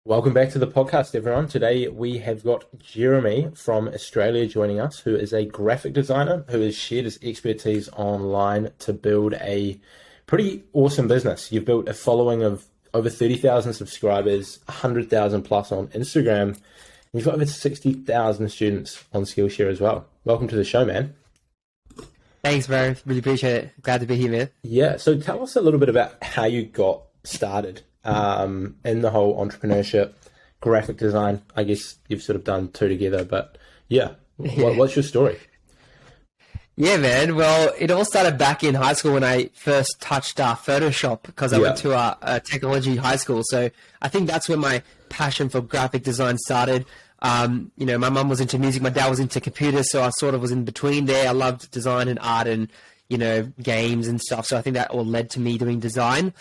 Welcome back to the podcast, everyone. Today we have got Jeremy from Australia joining us, who is a graphic designer who has shared his expertise online to build a pretty awesome business. You've built a following of over 30,000 subscribers, 100,000 plus on Instagram, and you've got over 60,000 students on Skillshare as well. Welcome to the show, man. Thanks, bro. Really appreciate it. Glad to be here, man. Yeah, so tell us a little bit about how you got started in the whole entrepreneurship, graphic design. I guess you've sort of done two together, but yeah, what's your story? Yeah, man. Well, it all started back in high school when I first touched Photoshop because I went to a technology high school. So I think that's when my passion for graphic design started. My mum was into music, my dad was into computers, so I sort of was in between there. I loved design and art and, games and stuff. So I think that all led to me doing design.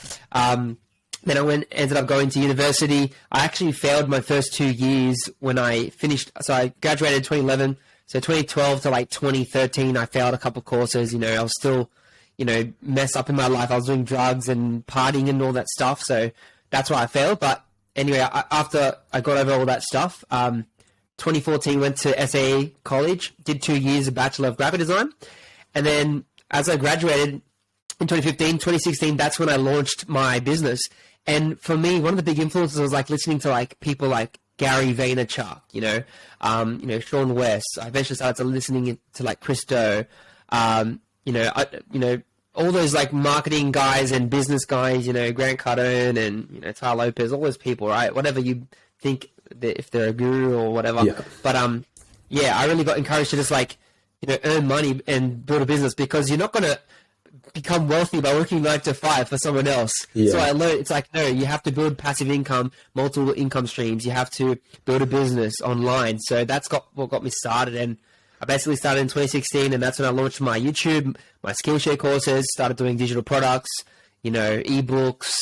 Then I ended up going to university. I actually failed my first 2 years when I finished. So I graduated in 2011. So 2012 to like 2013, I failed a couple of courses. I was still, messed up in my life. I was doing drugs and partying and all that stuff. So that's why I failed. But anyway, after I got over all that stuff, 2014 went to SAE college, did 2 years of Bachelor of Graphic Design. And then as I graduated in 2015, 2016, that's when I launched my business. And for me, one of the big influences was like listening to like people like Gary Vaynerchuk, Sean West. I eventually started to listening to like Chris Do, all those like marketing guys and business guys, Grant Cardone and Ty Lopez, all those people, right? Whatever you think if they're a guru or whatever. Yeah. But I really got encouraged to just like, earn money and build a business because you're not going to become wealthy by working 9 to 5 for someone else. Yeah. So I learned it's like, no, you have to build passive income, multiple income streams. You have to build a business online. So that's what got me started. And I basically started in 2016, and that's when I launched my YouTube, my Skillshare courses, started doing digital products, ebooks,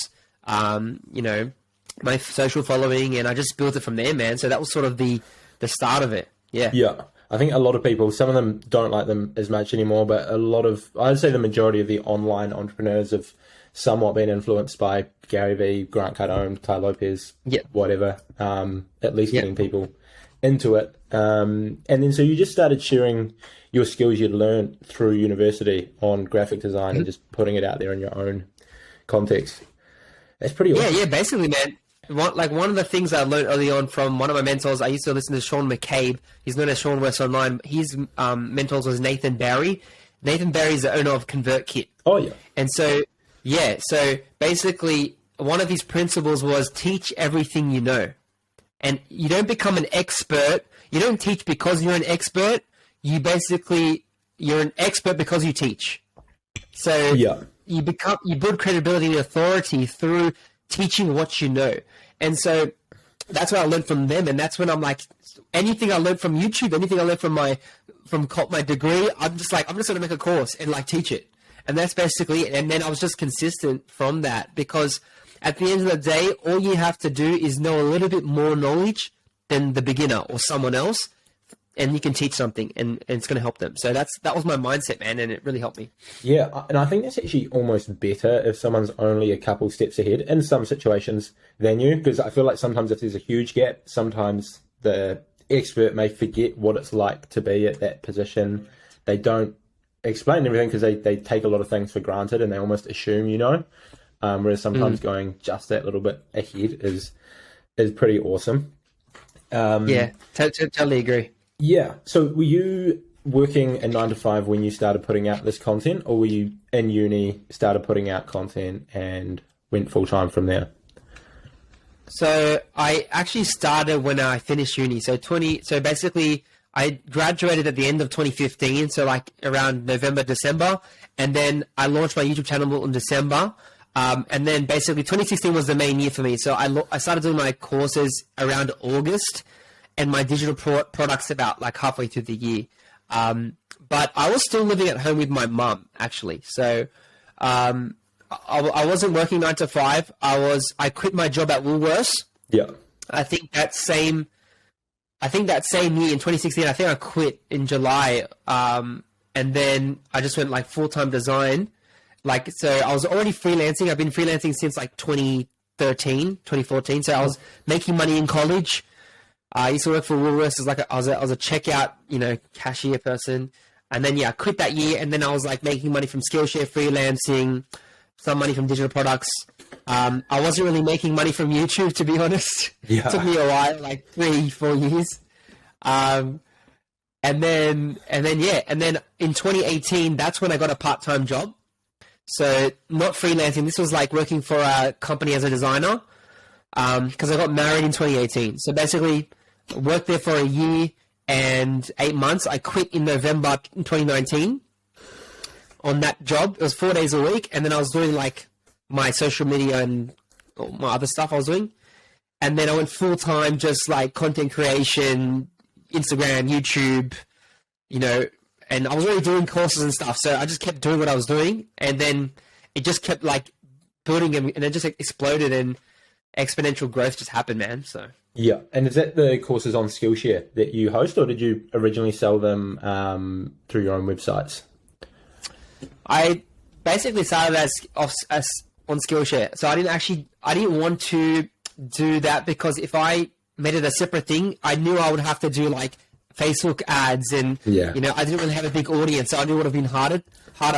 my social following, and I just built it from there, man. So that was sort of the start of it. Yeah. Yeah. I think a lot of people, some of them don't like them as much anymore, but I'd say the majority of the online entrepreneurs have somewhat been influenced by Gary Vee, Grant Cardone, Ty Lopez, whatever, at least getting people into it. And then so you just started sharing your skills you'd learned through university on graphic design and just putting it out there in your own context. That's pretty awesome. Yeah, basically, man. One of the things I learned early on from one of my mentors, I used to listen to Sean McCabe. He's known as Sean West online. His mentors was Nathan Barry. Nathan Barry is the owner of ConvertKit. Oh, yeah. And so basically one of his principles was teach everything you know. And you don't become an expert. You don't teach because you're an expert. You're an expert because you teach. So you build credibility and authority through teaching what you know. And so that's what I learned from them. And that's when I'm like, anything I learned from YouTube, anything I learned from my degree, I'm just going to make a course and like teach it. And that's basically it. And then I was just consistent from that because at the end of the day, all you have to do is know a little bit more knowledge than the beginner or someone else. And you can teach something and it's going to help them. So that was my mindset, man. And it really helped me. Yeah. And I think that's actually almost better if someone's only a couple steps ahead in some situations than you. Because I feel like sometimes if there's a huge gap, sometimes the expert may forget what it's like to be at that position. They don't explain everything because they take a lot of things for granted and they almost assume, whereas sometimes going just that little bit ahead is pretty awesome. Totally agree. Yeah. So were you working a 9 to 5 when you started putting out this content, or were you in uni, started putting out content and went full time from there? So I actually started when I finished uni. So basically I graduated at the end of 2015. So like around November, December. And then I launched my YouTube channel in December. And then basically 2016 was the main year for me. So I started doing my courses around August and my digital products about like halfway through the year. But I was still living at home with my mum actually. So, I wasn't working 9 to 5. I quit my job at Woolworths. Yeah. I think that same year in 2016, I think I quit in July. And then I just went like full-time design. So I was already freelancing. I've been freelancing since like 20 2014. So I was making money in college. I used to work for Woolworths as I was a checkout, cashier person. And then, I quit that year. And then I was like making money from Skillshare, freelancing, some money from digital products. I wasn't really making money from YouTube, to be honest. Yeah. It took me a while, like 3-4 years. And then in 2018, that's when I got a part-time job. So not freelancing. This was like working for a company as a designer, because I got married in 2018. So basically worked there for a year and 8 months. I quit in November 2019 on that job. It was 4 days a week. And then I was doing like my social media and all my other stuff I was doing. And then I went full time, just like content creation, Instagram, YouTube, and I was already doing courses and stuff. So I just kept doing what I was doing. And then it just kept like building, and it just exploded, and exponential growth just happened, man. So. Yeah. And is that the courses on Skillshare that you host, or did you originally sell them through your own websites? I basically started as on Skillshare. So I didn't want to do that, because if I made it a separate thing, I knew I would have to do like Facebook ads, and I didn't really have a big audience, so I knew it would have been harder.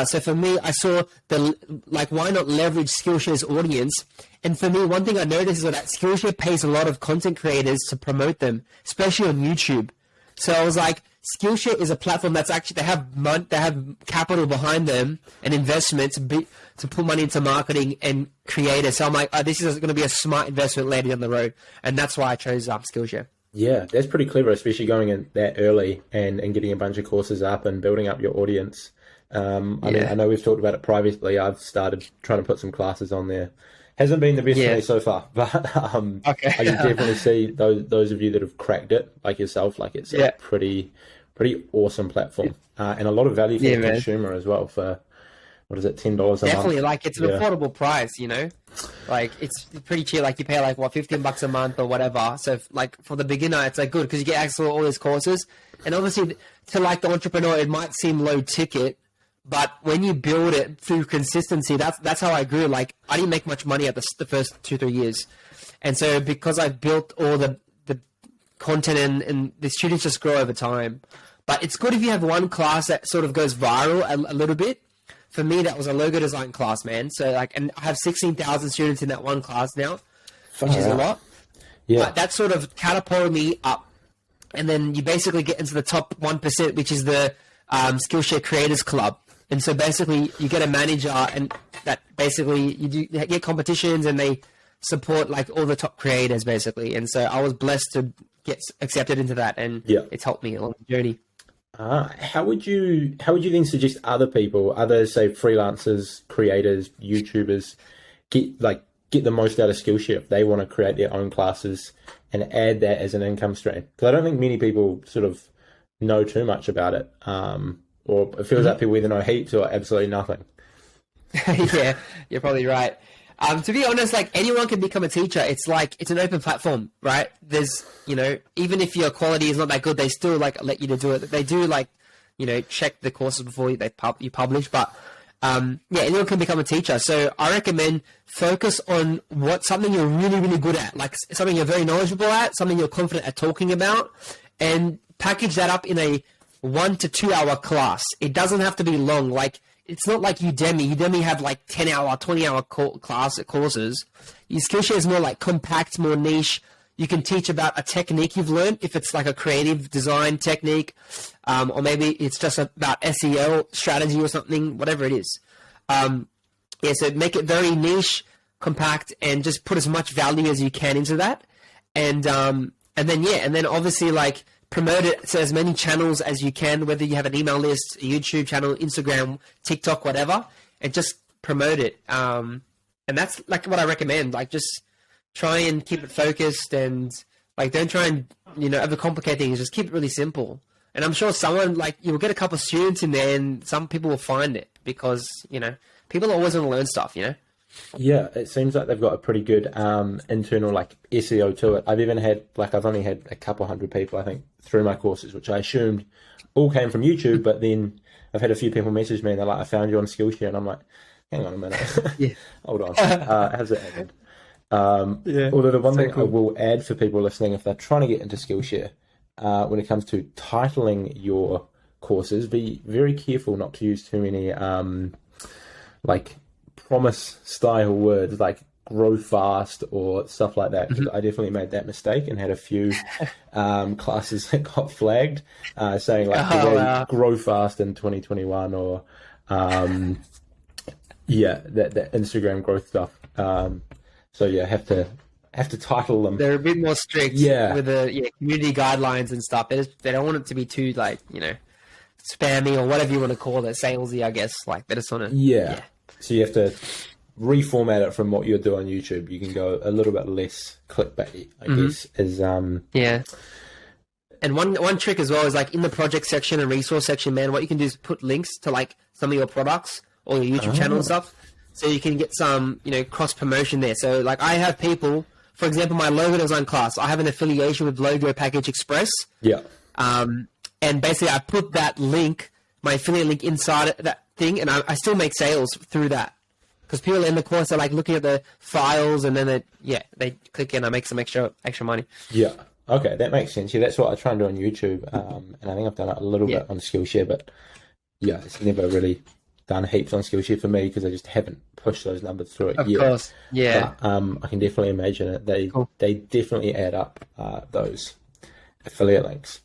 So for me, I saw why not leverage Skillshare's audience? And for me, one thing I noticed is that Skillshare pays a lot of content creators to promote them, especially on YouTube. So I was like, Skillshare is a platform that's actually, they have capital behind them and investment to put money into marketing and creators. So I'm like, this is going to be a smart investment later down the road, and that's why I chose Skillshare. Yeah, that's pretty clever, especially going in that early and getting a bunch of courses up and building up your audience. I mean, I know we've talked about it privately. I've started trying to put some classes on there. Hasn't been the best for me so far, but I can definitely see those of you that have cracked it, like yourself, like it's a pretty awesome platform, and a lot of value for the consumer as well. For what is it, $10 a month? Definitely, like it's an affordable price, like it's pretty cheap. Like you pay like $15 a month or whatever. So like for the beginner, it's like good because you get access to all these courses. And obviously, to like the entrepreneur, it might seem low ticket. But when you build it through consistency, that's how I grew. Like I didn't make much money at the first 2-3 years, and so because I built all the content and the students just grow over time. But it's good if you have one class that sort of goes viral a little bit. For me, that was a logo design class, man. So and I have 16,000 students in that one class now, which is a lot. Yeah, but that sort of catapulted me up, and then you basically get into the top 1%, which is the Skillshare Creators Club. And so basically you get a manager, and that basically you get competitions, and they support like all the top creators basically. And so I was blessed to get accepted into that, and it's helped me along the journey. How would you then suggest other say freelancers, creators, YouTubers get the most out of Skillshare if they want to create their own classes and add that as an income stream? Because I don't think many people sort of know too much about it. Or it feels like people either know heaps or absolutely nothing. Yeah, you're probably right. To be honest, like anyone can become a teacher. It's like, it's an open platform, right? There's, even if your quality is not that good, they still like let you to do it. They do like, check the courses before you publish, but anyone can become a teacher. So I recommend focus on something you're really, really good at, like something you're very knowledgeable at, something you're confident at talking about, and package that up in a 1 to 2 hour class. It doesn't have to be long. Like it's not like Udemy. Udemy have like 10-hour, 20-hour courses. Skillshare is more like compact, more niche. You can teach about a technique you've learned, if it's like a creative design technique, or maybe it's just about SEO strategy or something, whatever it is. So make it very niche, compact, and just put as much value as you can into that. And then obviously like promote it to as many channels as you can, whether you have an email list, a YouTube channel, Instagram, TikTok, whatever, and just promote it. And that's like what I recommend. Like just try and keep it focused, and like don't try and overcomplicate things. Just keep it really simple. And I'm sure you'll get a couple of students in there, and some people will find it because people always want to learn stuff. Yeah, it seems like they've got a pretty good internal like SEO to it. I've only had a couple hundred people, I think, through my courses, which I assumed all came from YouTube. But then I've had a few people message me and they're like, I found you on Skillshare, and I'm like, hang on a minute, hold on, how's it happened? Although the one thing I will add for people listening, if they're trying to get into Skillshare, when it comes to titling your courses, be very careful not to use too many like promise style words like grow fast or stuff like that. I definitely made that mistake and had a few classes that got flagged saying like grow fast in 2021 or that Instagram growth stuff. So yeah, have to title them. They're a bit more strict with the community guidelines and stuff. They don't want it to be too like, spammy or whatever you want to call it, salesy, I guess. Like they just want to So you have to reformat it from what you do on YouTube. You can go a little bit less clickbait, I guess. And one trick as well is like in the project section and resource section, man, what you can do is put links to like some of your products or your YouTube channel and stuff. So you can get some, cross promotion there. So like I have people, for example, my logo design class, I have an affiliation with Logo Package Express. Yeah. And basically I put that link, my affiliate link inside that thing, and I still make sales through that. Because people in the course are like looking at the files and then they click in, I make some extra money. Yeah. Okay, that makes sense. Yeah, that's what I try and do on YouTube. And I think I've done it a little bit on Skillshare, but yeah, it's never really done heaps on Skillshare for me because I just haven't pushed those numbers through it yet. Of course, yeah. But, I can definitely imagine it. They definitely add up those affiliate links.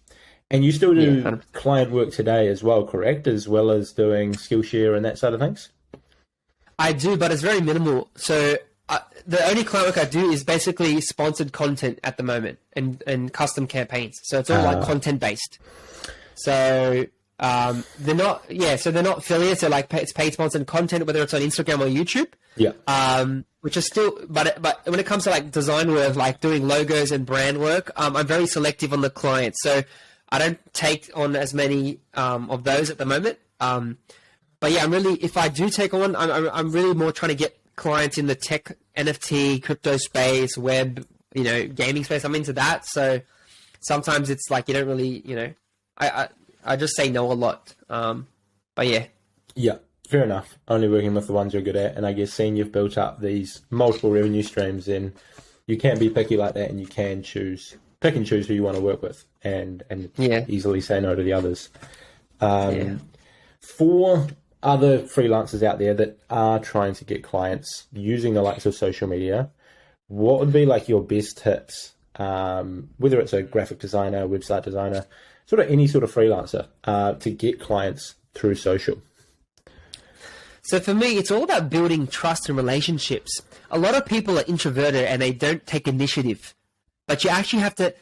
And you still do client work today as well, correct? As well as doing Skillshare and that side of things? I do, but it's very minimal. So the only client work I do is basically sponsored content at the moment and custom campaigns. So it's all like content based. So they're not affiliates. They're like it's paid sponsored content, whether it's on Instagram or YouTube. Yeah. Which is still, but when it comes to like design work, like doing logos and brand work, I'm very selective on the clients. So I don't take on as many of those at the moment. But yeah, if I do take on, I'm really more trying to get clients in the tech, NFT, crypto space, web, gaming space. I'm into that. So sometimes it's like you don't really, I just say no a lot. But yeah. Yeah, fair enough. Only working with the ones you're good at. And I guess seeing you've built up these multiple revenue streams, then you can be picky like that and you can pick and choose who you want to work with and easily say no to the others. For other freelancers out there that are trying to get clients using the likes of social media, what would be like your best tips, whether it's a graphic designer, website designer, sort of any sort of freelancer, to get clients through social? So for me, it's all about building trust and relationships. A lot of people are introverted and they don't take initiative, but you actually have to,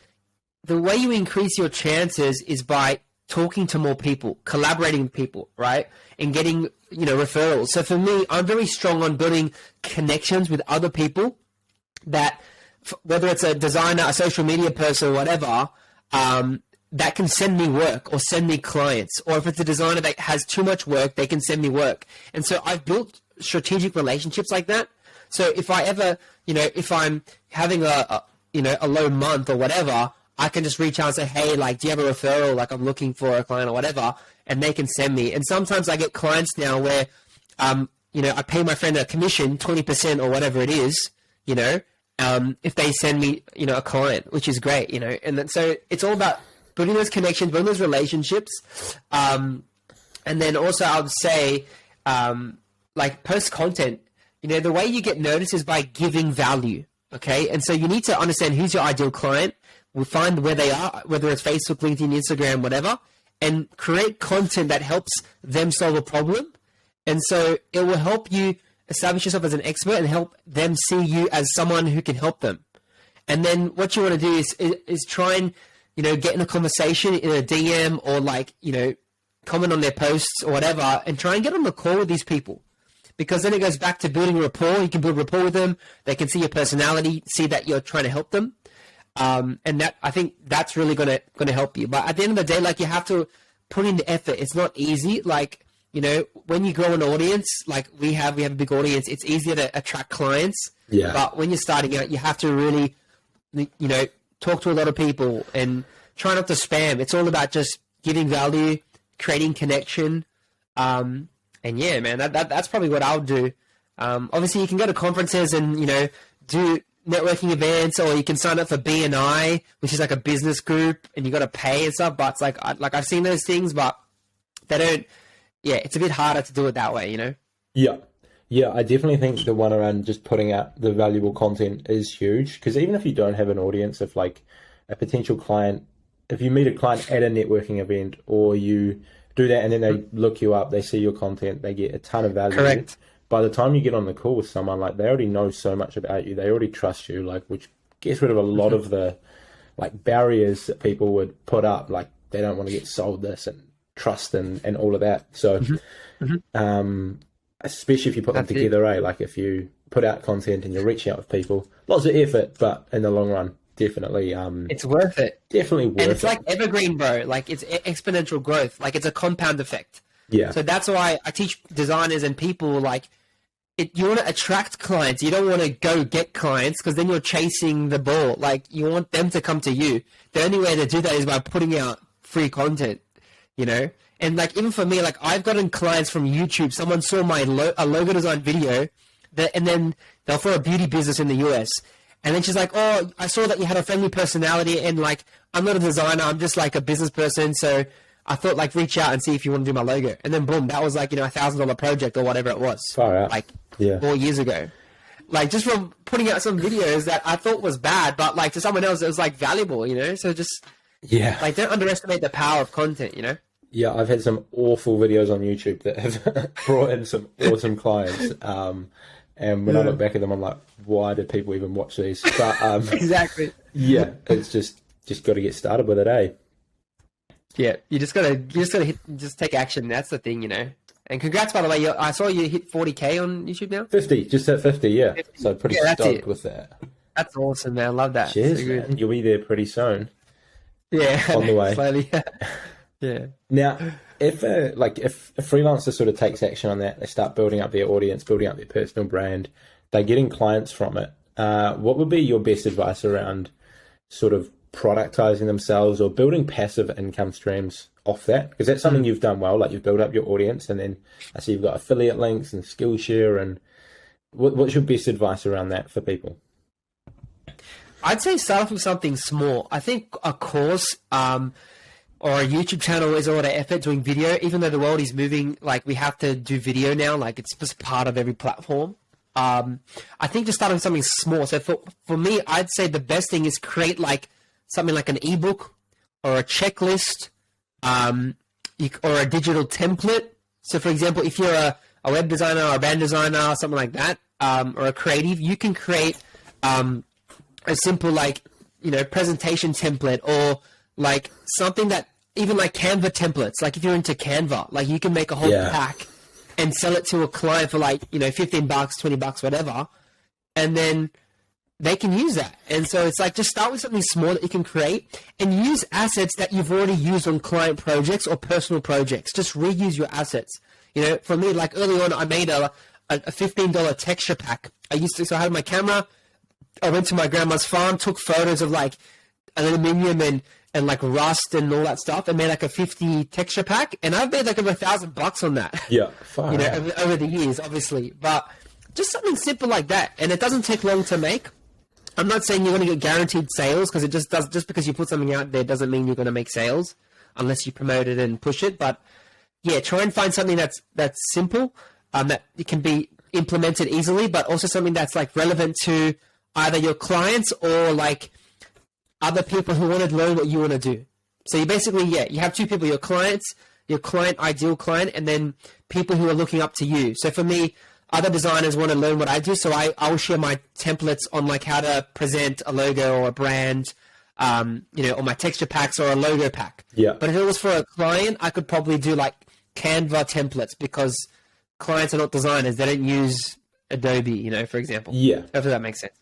the way you increase your chances is by talking to more people, collaborating with people, right? And getting, referrals. So for me, I'm very strong on building connections with other people that, whether it's a designer, a social media person, or whatever, that can send me work or send me clients. Or if it's a designer that has too much work, they can send me work. And so I've built strategic relationships like that. So if I ever, if I'm having a low month or whatever, I can just reach out and say, hey, like, do you have a referral? Like, I'm looking for a client or whatever. And they can send me. And sometimes I get clients now where, I pay my friend a commission, 20% or whatever it is, if they send me, a client, which is great, And then, so it's all about building those connections, building those relationships. And then also I would say, like, post content, the way you get noticed is by giving value. Okay. And so you need to understand who's your ideal client. We'll find where they are, whether it's Facebook, LinkedIn, Instagram, whatever, and create content that helps them solve a problem. And so it will help you establish yourself as an expert and help them see you as someone who can help them. And then what you want to do is try and, get in a conversation in a DM or like, comment on their posts or whatever and try and get on the call with these people. Because then it goes back to building rapport. You can build rapport with them. They can see your personality, see that you're trying to help them. And that, I think that's really going to help you. But at the end of the day, like, you have to put in the effort. It's not easy. Like, when you grow an audience, like we have a big audience, it's easier to attract clients. Yeah. But when you're starting out, you have to really, talk to a lot of people and try not to spam. It's all about just giving value, creating connection. And yeah, man, that's probably what I'll do. Obviously you can go to conferences and, do networking events, or you can sign up for BNI, which is like a business group, and you got to pay and stuff. But it's like I've seen those things, but they don't. Yeah, it's a bit harder to do it that way, you know. Yeah, I definitely think the one around just putting out the valuable content is huge, because even if you don't have an audience, if like a potential client, if you meet a client at a networking event, or you do that and then they look you up, they see your content, they get a ton of value. Correct. By the time you get on the call with someone, like they already know so much about you, they already trust you, like, which gets rid of a lot of the like barriers that people would put up, like they don't want to get sold this and trust and all of that. So especially if you put them together, like if you put out content and you're reaching out with people, lots of effort, but in the long run, definitely it's worth it. Definitely worth it. And it's like evergreen, bro. Like it's exponential growth. Like it's a compound effect. Yeah. So that's why I teach designers and people, like, you want to attract clients. You don't want to go get clients, because then you're chasing the ball. Like, you want them to come to you. The only way to do that is by putting out free content, you know? And like, even for me, like I've gotten clients from YouTube. Someone saw my a logo design video, and then they're for a beauty business in the US. And then she's like, oh, I saw that you had a friendly personality, and like, I'm not a designer. I'm just like a business person. So I thought, like, reach out and see if you want to do my logo. And then boom, that was like, you know, $1,000 project or whatever it was. Far out. Like 4 years ago. Like, just from putting out some videos that I thought was bad, but like to someone else it was like valuable, you know? So just like, don't underestimate the power of content, you know? Yeah, I've had some awful videos on YouTube that have brought in some awesome clients. And when I look back at them, I'm like, why did people even watch these? But exactly. Yeah, it's just got to get started with it, eh? Yeah, you just gotta take action. That's the thing, you know. And congrats, by the way. I saw you hit 40K on YouTube now. 50, just at 50, yeah. 50. So pretty stoked with that. That's awesome, man. I love that. Cheers, so man. You'll be there pretty soon. Yeah, on the way. Slowly. Yeah. Now, if a freelancer sort of takes action on that, they start building up their audience, building up their personal brand, they're getting clients from it. What would be your best advice around sort of productizing themselves or building passive income streams off that? Because that's something you've done well. Like, you've built up your audience, and then I see you've got affiliate links and Skillshare. And what's your best advice around that for people? I'd say start off with something small. I think a course or a YouTube channel is a lot of effort doing video. Even though the world is moving, like, we have to do video now. Like, it's just part of every platform. I think just starting with something small. So for me, I'd say the best thing is create like something like an ebook or a checklist, or a digital template. So for example, if you're a web designer or a brand designer or something like that, or a creative, you can create a simple, like, you know, presentation template, or like something that, even like Canva templates. Like, if you're into Canva, like, you can make a whole pack and sell it to a client for like, you know, $15, $20, whatever. And then they can use that. And so it's like, just start with something small that you can create, and use assets that you've already used on client projects or personal projects. Just reuse your assets. You know, for me, like, early on, I made a $15 texture pack. So I had my camera, I went to my grandma's farm, took photos of like aluminum and like rust and all that stuff, and made like a 50 texture pack. And I've made like over $1,000 on that. Yeah. You know, over the years, obviously. But just something simple like that. And it doesn't take long to make. I'm not saying you're going to get guaranteed sales, because it just because you put something out there doesn't mean you're going to make sales unless you promote it and push it. But yeah, try and find something that's simple, that it can be implemented easily, but also something that's like relevant to either your clients or like other people who want to learn what you want to do. So you basically, you have two people: your clients, your client, ideal client, and then people who are looking up to you. So for me, other designers want to learn what I do, so I will share my templates on like how to present a logo or a brand, you know, or my texture packs or a logo pack. Yeah. But if it was for a client, I could probably do like Canva templates, because clients are not designers. They don't use Adobe, you know, for example. Yeah. Hopefully that makes sense.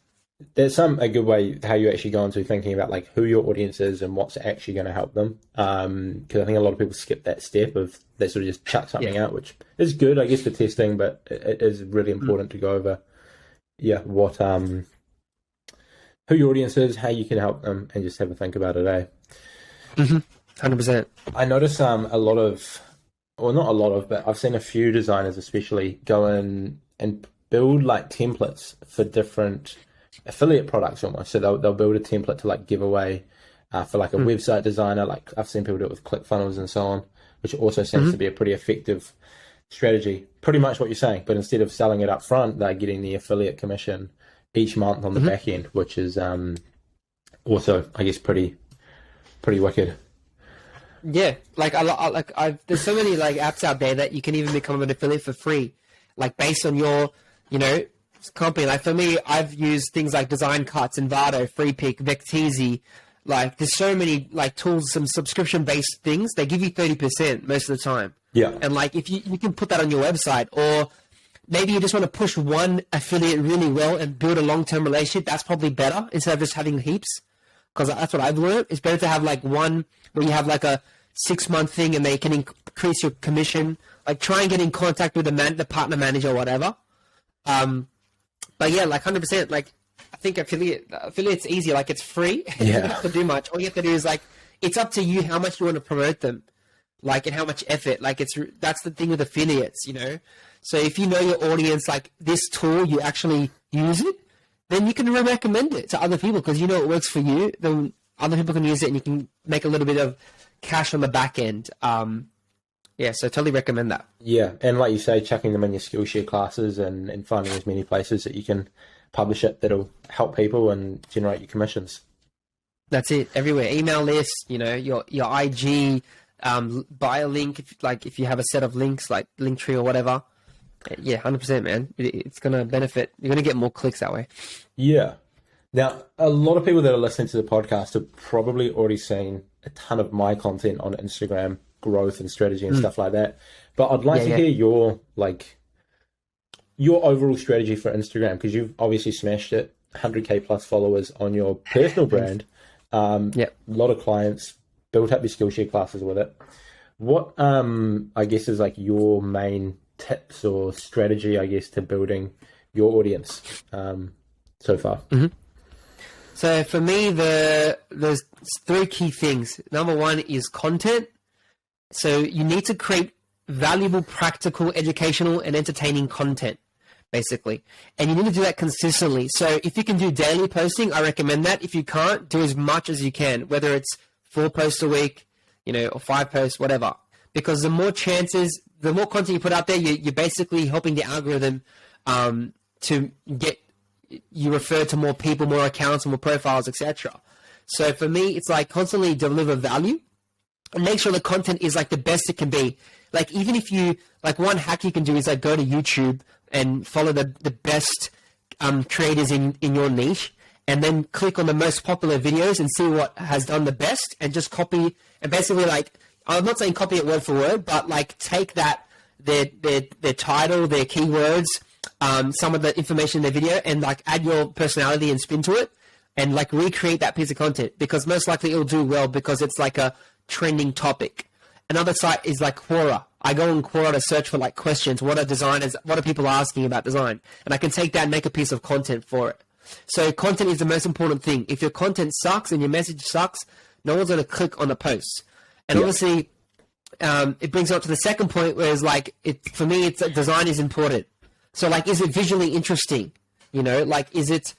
There's a good way how you actually go into thinking about like who your audience is and what's actually going to help them. Because I think a lot of people skip that step of they sort of just chuck something out, which is good, I guess, for testing, but it is really important to go over, what who your audience is, how you can help them, and just have a think about it, eh? 100%. I notice a lot of, or not a lot of, but I've seen a few designers especially go in and build like templates for different affiliate products almost. So they'll build a template to like give away for like a website designer. Like I've seen people do it with ClickFunnels and so on, which also seems to be a pretty effective strategy. Pretty much what you're saying, but instead of selling it up front, they're getting the affiliate commission each month on the back end, which is also, I guess, pretty wicked. Yeah, there's so many like apps out there that you can even become an affiliate for free, like based on your, company. Like for me, I've used things like Design Cuts, Envato, FreePick, Vecteezy. Like there's so many like tools, some subscription based things. They give you 30% most of the time. Yeah. And like if you can put that on your website, or maybe you just want to push one affiliate really well and build a long-term relationship, that's probably better instead of just having heaps. Because that's what I've learned. It's better to have like one where you have like a 6-month thing and they can increase your commission. Like try and get in contact with the partner manager or whatever. But yeah, like 100%. Like I think affiliate's easier. Like it's free. Yeah. You don't have to do much. All you have to do is like it's up to you how much you want to promote them, like and how much effort. Like that's the thing with affiliates, So if you know your audience, like this tool, you actually use it, then you can recommend it to other people because it works for you. Then other people can use it and you can make a little bit of cash on the back end. Yeah, so totally recommend that. Yeah, and like you say, chucking them in your Skillshare classes and finding as many places that you can publish it that'll help people and generate your commissions. That's it. Everywhere. Email list, your IG, buy a link if you have a set of links like Linktree or whatever. Yeah, 100%, man. It's going to benefit. You're going to get more clicks that way. Yeah. Now, a lot of people that are listening to the podcast have probably already seen a ton of my content on Instagram, growth and strategy and stuff like that. But I'd like to hear your overall strategy for Instagram, because you've obviously smashed it, 100K plus followers on your personal brand. A lot of clients, built up your Skillshare classes with it. What, I guess, is like your main tips or strategy, I guess, to building your audience so far? So for me, there's 3 key things. Number 1 is content. So you need to create valuable, practical, educational, and entertaining content, basically. And you need to do that consistently. So if you can do daily posting, I recommend that. If you can't, do as much as you can, whether it's 4 posts a week, or 5 posts, whatever. Because the more content you put out there, you're basically helping the algorithm to get you referred to more people, more accounts, more profiles, etc. So for me, it's like constantly deliver value and make sure the content is like the best it can be. Like even if you, like one hack you can do is like go to YouTube and follow the best creators in your niche, and then click on the most popular videos and see what has done the best and just copy and basically like, I'm not saying copy it word for word, but like take that, their title, their keywords, some of the information in their video and like add your personality and spin to it and like recreate that piece of content, because most likely it'll do well because it's like a trending topic. Another site is like Quora. I go on Quora to search for like questions. What are people asking about design? And I can take that and make a piece of content for it. So content is the most important thing. If your content sucks and your message sucks, no one's going to click on the post. And obviously, it brings up to the second point, whereas like for me, it's design is important. So like, is it visually interesting? Like, is it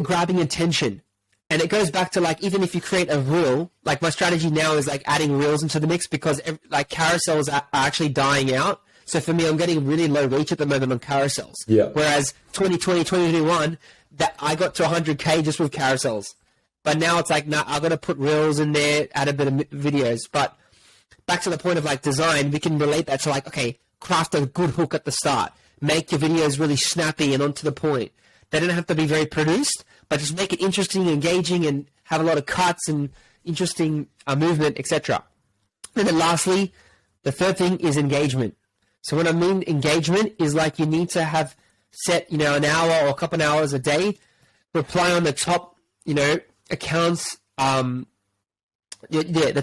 grabbing attention? And it goes back to like, even if you create a reel, like my strategy now is like adding reels into the mix, because like carousels are actually dying out. So for me, I'm getting really low reach at the moment on carousels. Yeah. Whereas 2020, 2021, that I got to 100K just with carousels. But now it's like, I've got to put reels in there, add a bit of videos. But back to the point of like design, we can relate that to like, okay, craft a good hook at the start. Make your videos really snappy and onto the point. They don't have to be very produced, but just make it interesting, engaging, and have a lot of cuts and interesting movement, etc. And then lastly, the third thing is engagement. So when I mean engagement is like you need to have set, an hour or a couple of hours a day, reply on the top, accounts, the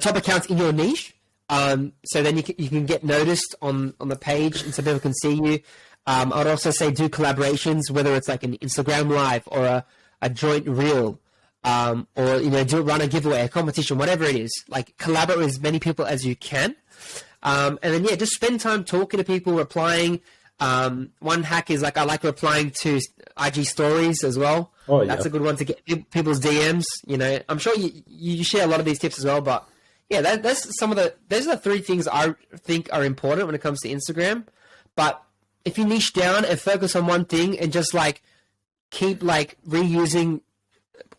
top accounts in your niche. So then you can get noticed on the page and so people can see you. I would also say do collaborations, whether it's like an Instagram live or a joint reel, or run a giveaway, a competition, whatever it is. Like collaborate with as many people as you can, and then just spend time talking to people, replying, One hack is like I like replying to IG stories as well. Oh, yeah. That's a good one to get people's DMs. You know, I'm sure you share a lot of these tips as well. But yeah, those are the 3 things I think are important when it comes to Instagram. But if you niche down and focus on one thing and just like keep like reusing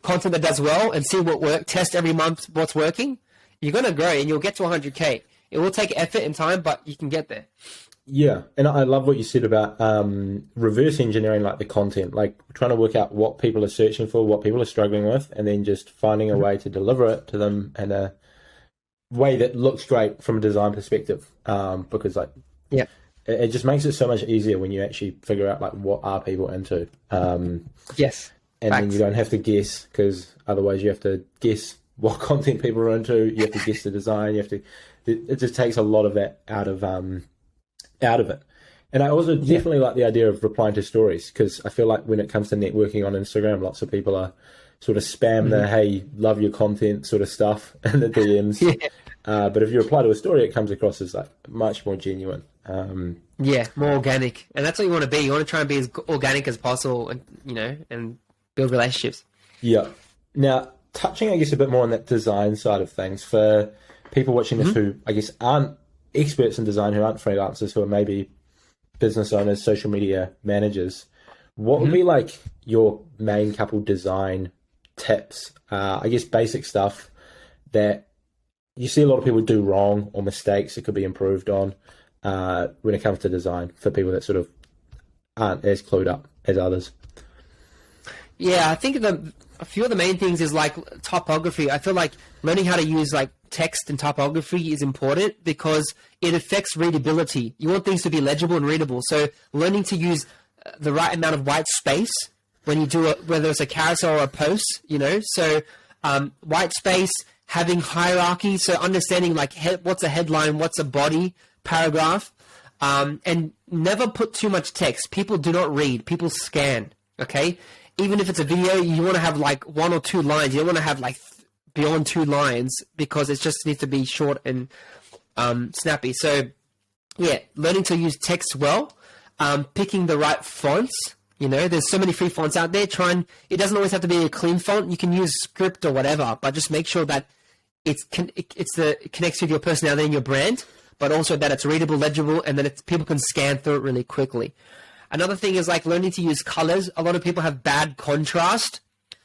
content that does well and see what works, test every month what's working, you're gonna grow and you'll get to 100K. It will take effort and time, but you can get there. Yeah, and I love what you said about reverse engineering, like the content, like trying to work out what people are searching for, what people are struggling with, and then just finding a way to deliver it to them in a way that looks great from a design perspective. Because like, yeah, it just makes it so much easier when you actually figure out like what are people into. Yes, and then you don't have to guess, because otherwise you have to guess what content people are into. You have to guess the design. It just takes a lot of that out of it. And I also definitely like the idea of replying to stories, because I feel like when it comes to networking on Instagram, lots of people are sort of spam the hey, love your content sort of stuff in the DMs. But if you reply to a story, it comes across as like much more genuine. More organic. And that's what you want to be. You want to try and be as organic as possible, and and build relationships. Yeah. Now, touching, I guess, a bit more on that design side of things, for people watching this who, I guess, aren't experts in design, who aren't freelancers, who are maybe business owners, social media managers, what would be like your main couple design tips? I guess basic stuff that you see a lot of people do wrong, or mistakes that could be improved on when it comes to design, for people that sort of aren't as clued up as others. Yeah, I think a few of the main things is like typography. I feel like learning how to use like text and typography is important because it affects readability. You want things to be legible and readable. So learning to use the right amount of white space when you do it, whether it's a carousel or a post, so white space, having hierarchy. So understanding like what's a headline, what's a body, paragraph, and never put too much text. People do not read, people scan. Okay. Even if it's a video, you want to have like 1 or 2 lines. You don't want to have like beyond 2 lines, because it just needs to be short and snappy. So yeah, learning to use text well, picking the right fonts. There's so many free fonts out there. It doesn't always have to be a clean font. You can use script or whatever, but just make sure that it connects with your personality and your brand, but also that it's readable, legible, and that people can scan through it really quickly. Another thing is like learning to use colors. A lot of people have bad contrast,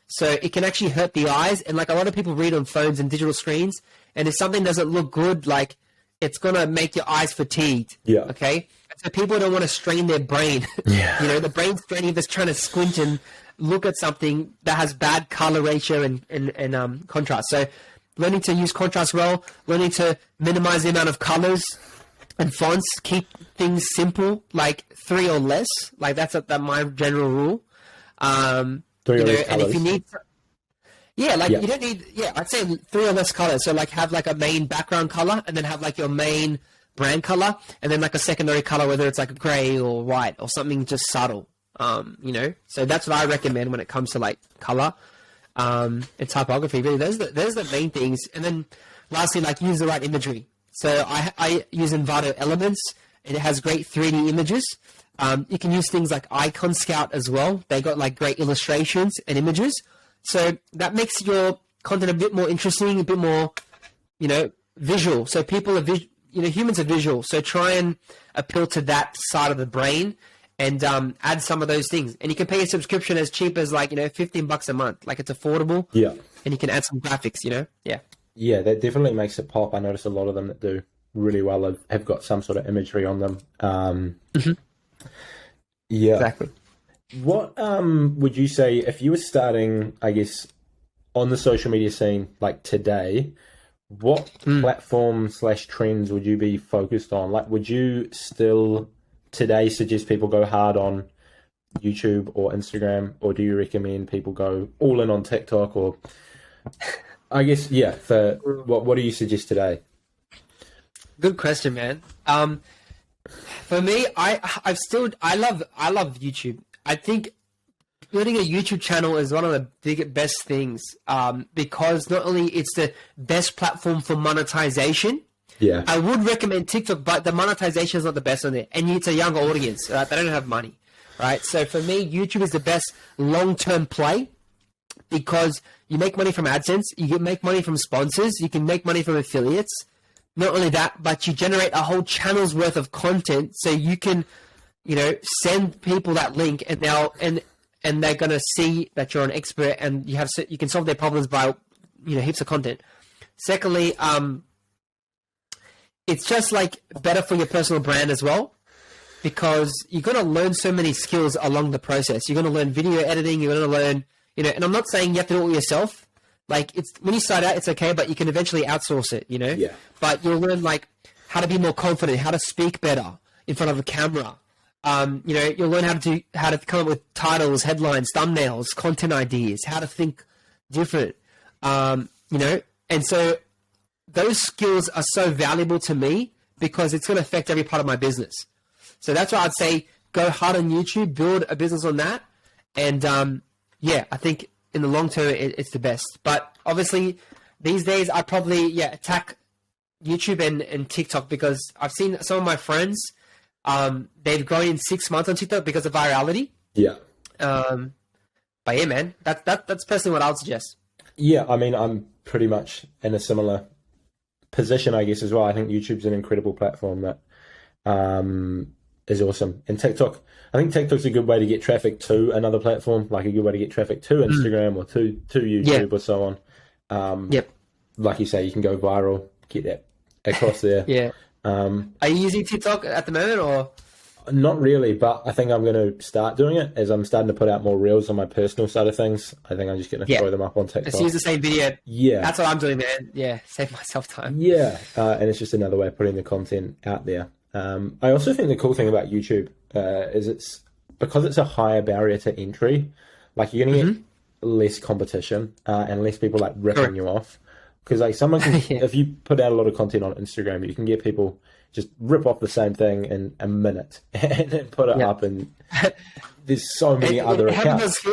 so it can actually hurt the eyes. And like a lot of people read on phones and digital screens, and if something doesn't look good, like it's gonna make your eyes fatigued. Yeah. Okay. So people don't want to strain their brain. Yeah. The brain's straining, that's trying to squint and look at something that has bad color ratio and contrast. So learning to use contrast well, learning to minimize the amount of colors and fonts, keep things simple, like 3 or less. Like that's my general rule. 3 or less and if you need, you don't need, I'd say 3 or less colors. So like have like a main background color, and then have like your main brand color, and then like a secondary color, whether it's like a gray or white or something just subtle. So that's what I recommend when it comes to like color and typography. Really, those are the main things. And then lastly, like use the right imagery. So I use Envato Elements. It has great 3D images. You can use things like Icon Scout as well. They got like great illustrations and images. So that makes your content a bit more interesting, a bit more, visual. So people are humans are visual. So try and appeal to that side of the brain and add some of those things. And you can pay a subscription as cheap as like, $15 a month. Like it's affordable. Yeah. And you can add some graphics, Yeah. Yeah, that definitely makes it pop. I notice a lot of them that do really well have got some sort of imagery on them. Yeah. Exactly. What would you say if you were starting, I guess, on the social media scene like today, what platform/trends would you be focused on? Like, would you still today suggest people go hard on YouTube or Instagram, or do you recommend people go all in on TikTok? Or I guess, for what do you suggest today? Good question, man. For me, I love YouTube. I think building a YouTube channel is one of the best things, because not only it's the best platform for monetization, Yeah. I would recommend TikTok, but the monetization is not the best on there. And it's a younger audience, right? They don't have money, right? So for me, YouTube is the best long-term play because you make money from AdSense, you can make money from sponsors, you can make money from affiliates. Not only that, but you generate a whole channel's worth of content so you can, send people that link and they're going to see that you're an expert and you can solve their problems by, heaps of content. Secondly, it's just like better for your personal brand as well because you're going to learn so many skills along the process. You're going to learn video editing. You're going to learn, and I'm not saying you have to do it all yourself. Like when you start out, it's okay, but you can eventually outsource it, Yeah. But you'll learn like how to be more confident, how to speak better in front of a camera. You'll learn how to come up with titles, headlines, thumbnails, content ideas, how to think different. And so those skills are so valuable to me because it's going to affect every part of my business. So that's why I'd say go hard on YouTube, build a business on that. And I think in the long term, it's the best. But obviously these days I probably attack YouTube and TikTok because I've seen some of my friends, they've grown in 6 months on TikTok because of virality. Yeah. But yeah, man, that's personally what I would suggest. Yeah, I mean, I'm pretty much in a similar position, I guess, as well. I think YouTube's an incredible platform that is awesome. And TikTok, I think TikTok's a good way to get traffic to another platform, like a good way to get traffic to Instagram or to YouTube or so on. Like you say, you can go viral, get that across there. Yeah. Are you using TikTok at the moment or? Not really, but I think I'm going to start doing it as I'm starting to put out more reels on my personal side of things. I think I'm just going to throw them up on TikTok. Just use the same video. Yeah. That's what I'm doing, man. Yeah, save myself time. Yeah, and it's just another way of putting the content out there. I also think the cool thing about YouTube is it's because it's a higher barrier to entry, like you're going to get less competition and less people like ripping you off. Because like someone can, if you put out a lot of content on Instagram, you can get people just rip off the same thing in a minute and then put it up, and there's so many other accounts.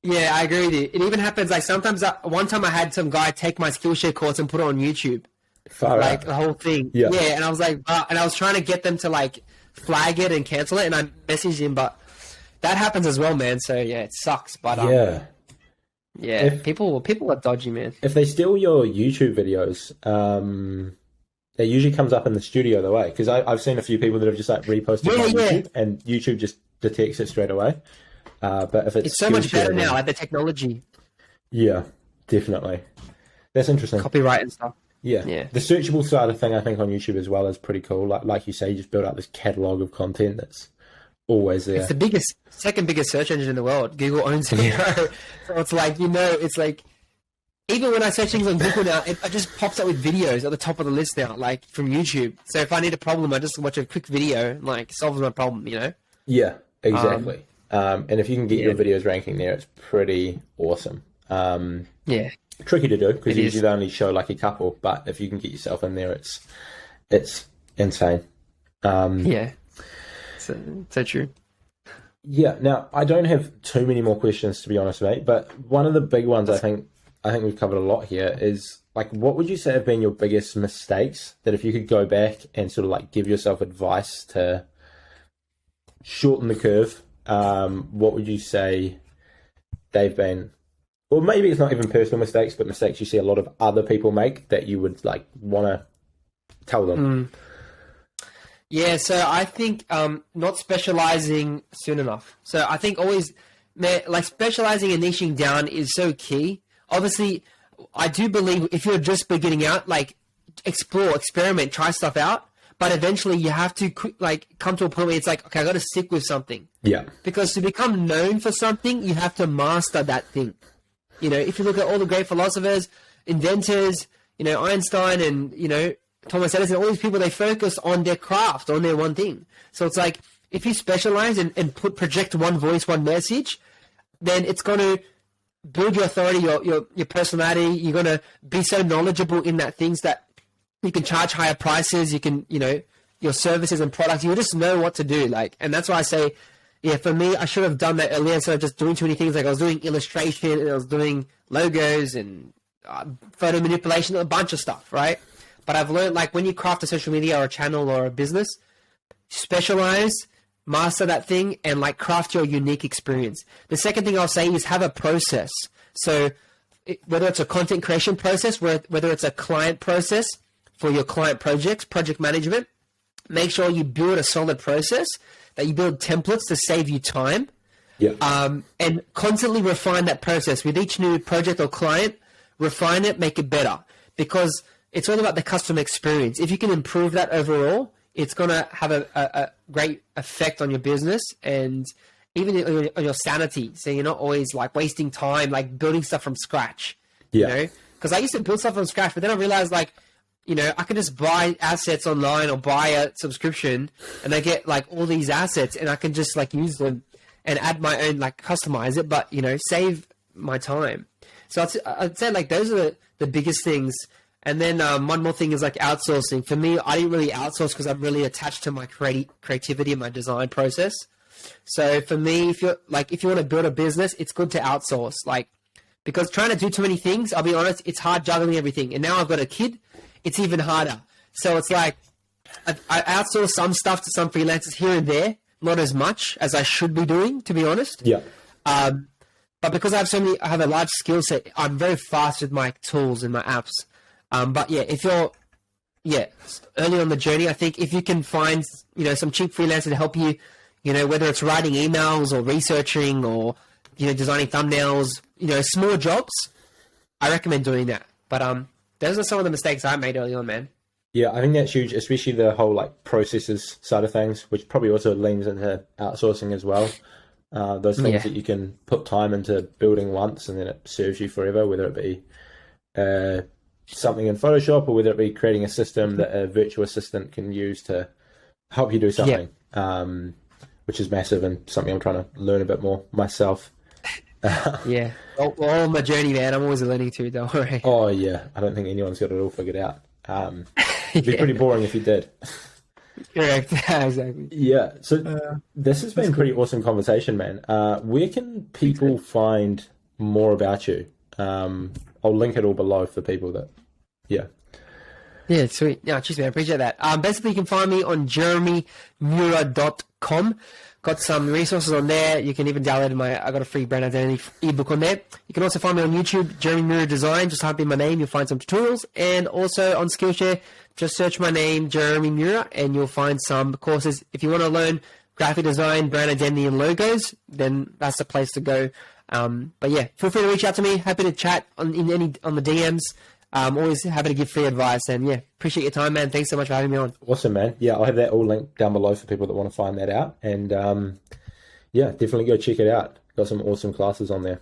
Yeah, I agree with you. It even happens like sometimes. One time I had some guy take my Skillshare course and put it on YouTube, the whole thing. Yeah, and I was like, and I was trying to get them to like flag it and cancel it, and I messaged him, but that happens as well, man. So yeah, it sucks, but people are dodgy, man. If they steal your YouTube videos, it usually comes up in the studio the way, because I've seen a few people that have just like reposted on YouTube and YouTube just detects it straight away. But if it's so much better now, like the technology. Yeah, definitely. That's interesting. Copyright and stuff. Yeah. The searchable side of thing, I think, on YouTube as well is pretty cool. Like you say, you just build up this catalog of content that's always there. It's the second biggest search engine in the world. Google owns it. So it's like, it's like, even when I search things on Google now, it just pops up with videos at the top of the list now, like from YouTube. So if I need a problem, I just watch a quick video and like solves my problem, Yeah, exactly. And if you can get your videos ranking there, it's pretty awesome. Tricky to do because usually they only show like a couple, but if you can get yourself in there, it's insane. So true. Yeah. Now I don't have too many more questions, to be honest, mate. But one of the big ones I think we've covered a lot here is like, what would you say have been your biggest mistakes that if you could go back and sort of like give yourself advice to shorten the curve, what would you say they've been? Or maybe it's not even personal mistakes, but mistakes you see a lot of other people make that you would like want to tell them. Yeah, so I think not specializing soon enough. So I think always, like specializing and niching down is so key. Obviously, I do believe if you're just beginning out, like explore, experiment, try stuff out. But eventually you have to like come to a point where it's like, okay, I got to stick with something. Yeah. Because to become known for something, you have to master that thing. If you look at all the great philosophers, inventors, Einstein and, Thomas Edison, all these people, they focus on their craft, on their one thing. So it's like, if you specialize and project one voice, one message, then it's going to build your authority, your personality. You're going to be so knowledgeable in that things that you can charge higher prices. You can, your services and products, you just know what to do. And that's why I say, for me, I should have done that earlier instead of just doing too many things. Like I was doing illustration and I was doing logos and photo manipulation, a bunch of stuff, right? But I've learned, like, when you craft a social media or a channel or a business, specialize, master that thing, and like craft your unique experience. The second thing I'll say is have a process. So whether it's a content creation process, whether it's a client process for your client projects, project management, make sure you build a solid process, that you build templates to save you time. Yeah. And constantly refine that process with each new project or client. Refine it, make it better, because it's all about the customer experience. If you can improve that overall, it's going to have a great effect on your business and even on your sanity. So you're not always like wasting time, like building stuff from scratch. Yeah. You know, because I used to build stuff from scratch, but then I realized, like, you know, I can just buy assets online or buy a subscription and I get like all these assets and I can just like use them and add my own, like customize it, but, you know, save my time. So I'd say like those are the biggest things. And then one more thing is like outsourcing. For me, I didn't really outsource because I'm really attached to my creativity and my design process. So for me, if you want to build a business, it's good to outsource, like, because trying to do too many things, I'll be honest, it's hard juggling everything. And now I've got a kid, it's even harder. So it's like I outsource some stuff to some freelancers here and there, not as much as I should be doing, to be honest. Yeah. But because I have a large skill set, I'm very fast with my tools and my apps. But yeah, if you're early on the journey, I think if you can find, you know, some cheap freelancer to help you, you know, whether it's writing emails or researching or, you know, designing thumbnails, you know, small jobs, I recommend doing that. But those are some of the mistakes I made early on, man. Yeah, I think that's huge, especially the whole like processes side of things, which probably also leans into outsourcing as well. Those things that you can put time into building once and then it serves you forever, whether it be something in Photoshop or whether it be creating a system that a virtual assistant can use to help you do something, which is massive and something I'm trying to learn a bit more myself. Yeah. All on my journey, man. I'm always learning too, don't worry. Oh, yeah. I don't think anyone's got it all figured out. It'd be pretty boring if you did. Correct. Exactly. Yeah. So this has been a pretty awesome conversation, man. Where can people find more about you? I'll link it all below for people that, Yeah, sweet. Yeah, cheers, man. I appreciate that. Basically, you can find me on jeremymura.com. Got some resources on there. You can even download I got a free brand identity ebook on there. You can also find me on YouTube, Jeremy Mura Design. Just type in my name, you'll find some tutorials. And also on Skillshare, just search my name, Jeremy Mura, and you'll find some courses. If you want to learn graphic design, brand identity, and logos, then that's the place to go. But yeah, feel free to reach out to me. Happy to chat on the DMs. Always happy to give free advice, and yeah, appreciate your time, man. Thanks so much for having me on. Awesome, man. Yeah, I'll have that all linked down below for people that want to find that out. And yeah, definitely go check it out. Got some awesome classes on there.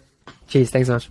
Cheers. Thanks so much.